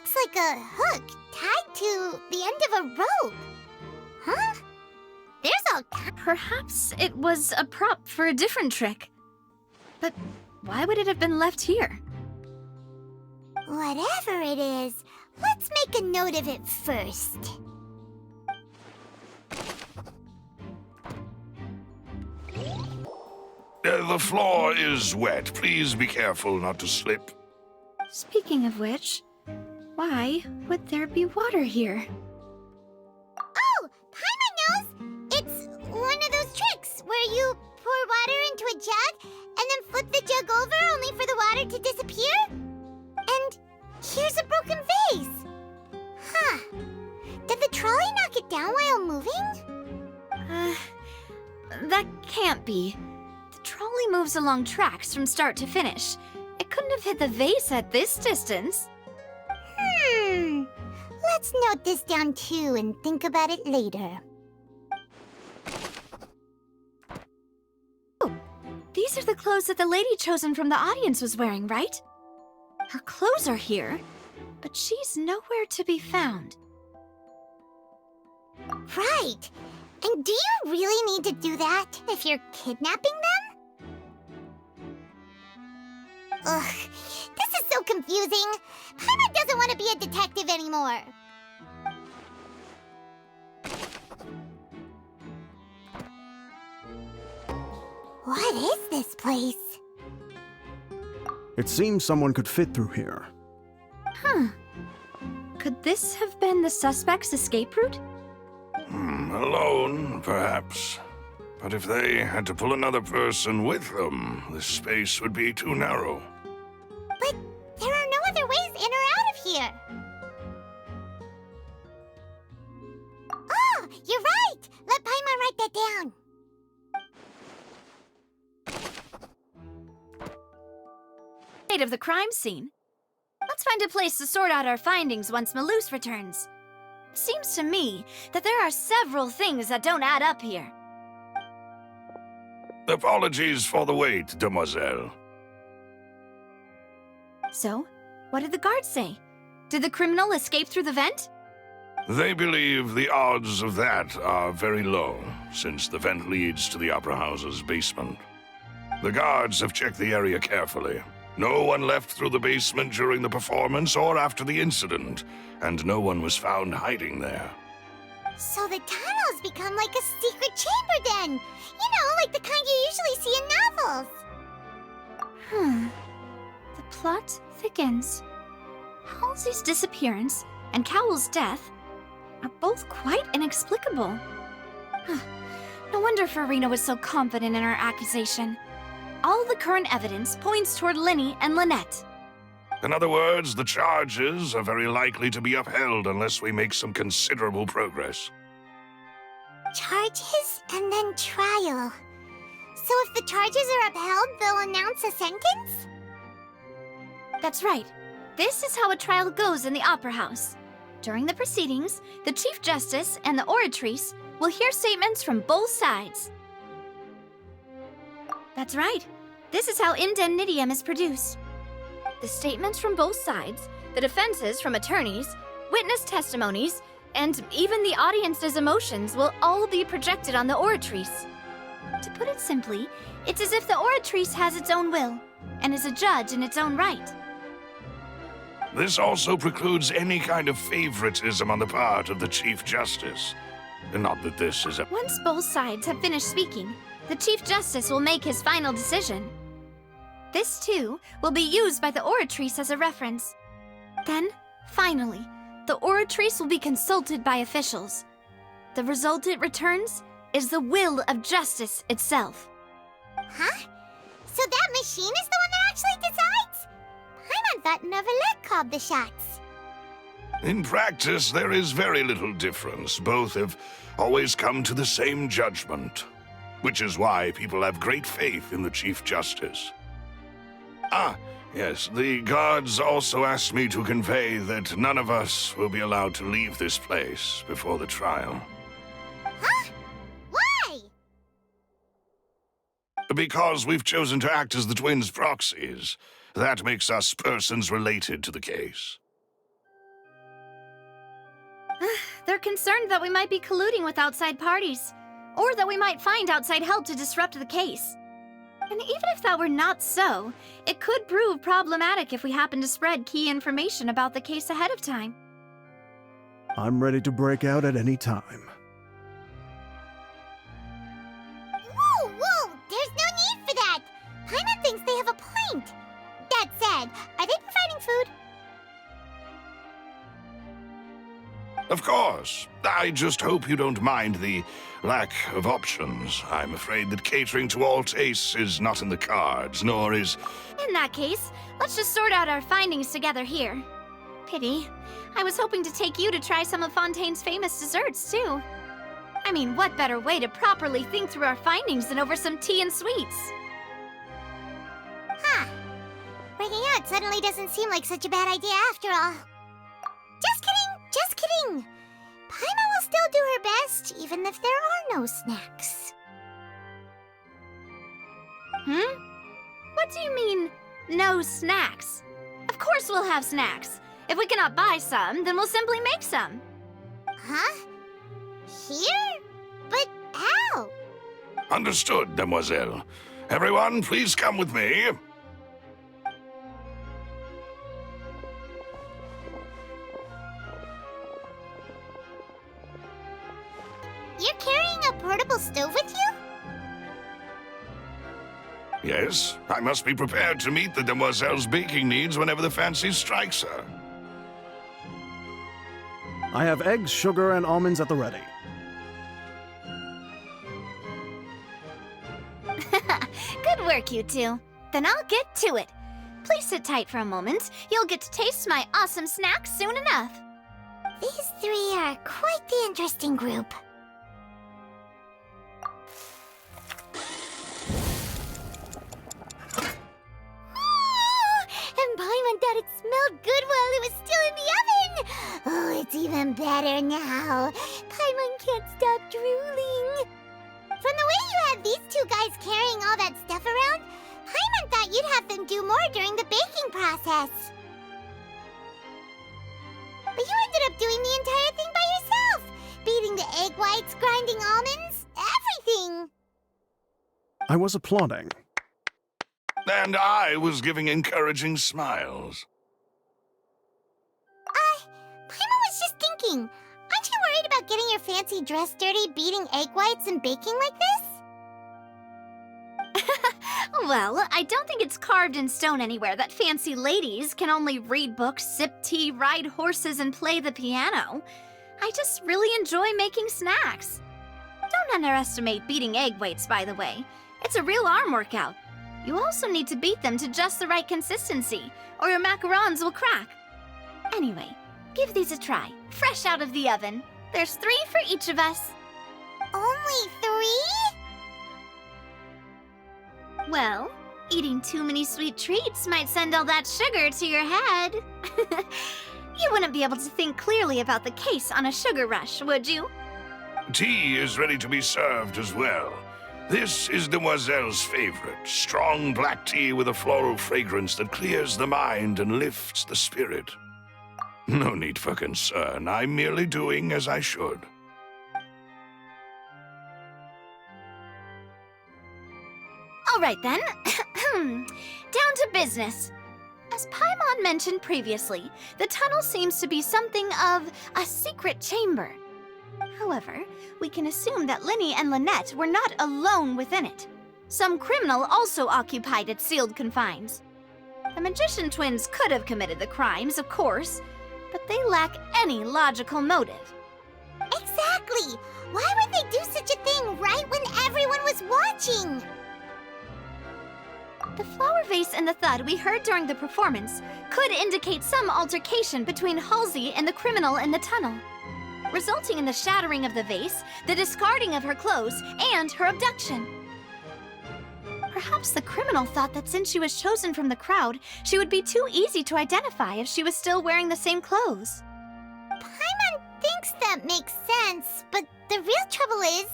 looks like a hook tied to the end of a rope. Huh? There's all Perhaps it was a prop for a different trick. But why would it have been left here? Whatever it is, let's make a note of it first. The floor is wet. Please be careful not to slip. Speaking of which, why would there be water here? Oh, Paimon knows! It's one of those tricks where you pour water into a jug and then flip the jug over only for the water to disappear? And here's a broken vase! Huh. Did the trolley knock it down while moving? That can't be. The trolley moves along tracks from start to finish. It couldn't have hit the vase at this distance. Let's note this down too and think about it later. Oh, these are the clothes that the lady chosen from the audience was wearing, right? Her clothes are here, but she's nowhere to be found. Right. And do you really need to do that if you're kidnapping them? Ugh, this is so confusing. Paimon doesn't want to be a detective anymore. What is this place? It seems someone could fit through here. Could this have been the suspect's escape route? Alone, perhaps. But if they had to pull another person with them, the space would be too narrow. But there are no other ways in or out of here. Oh, you're right! Let Paimon write that down. State of the crime scene. Let's find a place to sort out our findings once Malouse returns. Seems to me that there are several things that don't add up here. Apologies for the wait, demoiselle. So, what did the guards say? Did the criminal escape through the vent? They believe the odds of that are very low, since the vent leads to the Opera House's basement. The guards have checked the area carefully. No one left through the basement during the performance or after the incident, and no one was found hiding there. So the tunnels become like a secret chamber then! You know, like the kind you usually see in novels! The plot thickens. Halsey's disappearance and Cowell's death are both quite inexplicable. No wonder Farina was so confident in her accusation. All the current evidence points toward Linny and Lynette. In other words, the charges are very likely to be upheld unless we make some considerable progress. Charges and then trial. So if the charges are upheld, they'll announce a sentence? That's right. This is how a trial goes in the Opera House. During the proceedings, the Chief Justice and the Oratrice will hear statements from both sides. That's right. This is how indemnitium is produced. The statements from both sides, the defenses from attorneys, witness testimonies, and even the audience's emotions will all be projected on the Oratrice. To put it simply, it's as if the Oratrice has its own will, and is a judge in its own right. This also precludes any kind of favoritism on the part of the Chief Justice. Not that this is a... Once both sides have finished speaking, the Chief Justice will make his final decision. This, too, will be used by the Oratrice as a reference. Then, finally, the Oratrice will be consulted by officials. The result it returns is the will of justice itself. Huh? So that machine is the one that actually decides? Paimon thought Neuvillette called the shots. In practice, there is very little difference. Both have always come to the same judgment, which is why people have great faith in the Chief Justice. Ah, yes, the guards also asked me to convey that none of us will be allowed to leave this place before the trial. Huh? Why? Because we've chosen to act as the twins' proxies. That makes us persons related to the case. They're concerned that we might be colluding with outside parties, or that we might find outside help to disrupt the case. And even if that were not so, it could prove problematic if we happen to spread key information about the case ahead of time. I'm ready to break out at any time. Whoa, whoa! There's no need for that! Paimon thinks they have a point. That said, are they providing food? Of course. I just hope you don't mind the lack of options. I'm afraid that catering to all tastes is not in the cards, nor is... In that case, let's just sort out our findings together here. Pity. I was hoping to take you to try some of Fontaine's famous desserts, too. I mean, what better way to properly think through our findings than over some tea and sweets? Huh. Breaking out suddenly doesn't seem like such a bad idea after all. Just kidding! Just kidding! Paimon will still do her best, even if there are no snacks. What do you mean, no snacks? Of course we'll have snacks. If we cannot buy some, then we'll simply make some. Huh? Here? But how? Understood, demoiselle. Everyone, please come with me. You're carrying a portable stove with you? Yes, I must be prepared to meet the demoiselle's baking needs whenever the fancy strikes her. I have eggs, sugar, and almonds at the ready. Good work, you two. Then I'll get to it. Please sit tight for a moment. You'll get to taste my awesome snacks soon enough. These three are quite the interesting group. And Paimon thought it smelled good while it was still in the oven! Oh, it's even better now. Paimon can't stop drooling. From the way you had these two guys carrying all that stuff around, Paimon thought you'd have them do more during the baking process. But you ended up doing the entire thing by yourself! Beating the egg whites, grinding almonds, everything! I was applauding. And I was giving encouraging smiles. Paimon was just thinking, aren't you worried about getting your fancy dress dirty beating egg whites and baking like this? Well, I don't think it's carved in stone anywhere that fancy ladies can only read books, sip tea, ride horses, and play the piano. I just really enjoy making snacks. Don't underestimate beating egg whites, by the way. It's a real arm workout. You also need to beat them to just the right consistency, or your macarons will crack. Anyway, give these a try, fresh out of the oven. There's 3 for each of us. Only 3? Well, eating too many sweet treats might send all that sugar to your head. You wouldn't be able to think clearly about the case on a sugar rush, would you? Tea is ready to be served as well. This is Demoiselle's favorite, strong black tea with a floral fragrance that clears the mind and lifts the spirit. No need for concern, I'm merely doing as I should. All right then, down to business. As Paimon mentioned previously, the tunnel seems to be something of a secret chamber. However, we can assume that Linny and Lynette were not alone within it. Some criminal also occupied its sealed confines. The magician twins could have committed the crimes, of course, but they lack any logical motive. Exactly! Why would they do such a thing right when everyone was watching? The flower vase and the thud we heard during the performance could indicate some altercation between Halsey and the criminal in the tunnel, resulting in the shattering of the vase, the discarding of her clothes, and her abduction. Perhaps the criminal thought that since she was chosen from the crowd, she would be too easy to identify if she was still wearing the same clothes. Paimon thinks that makes sense, but the real trouble is,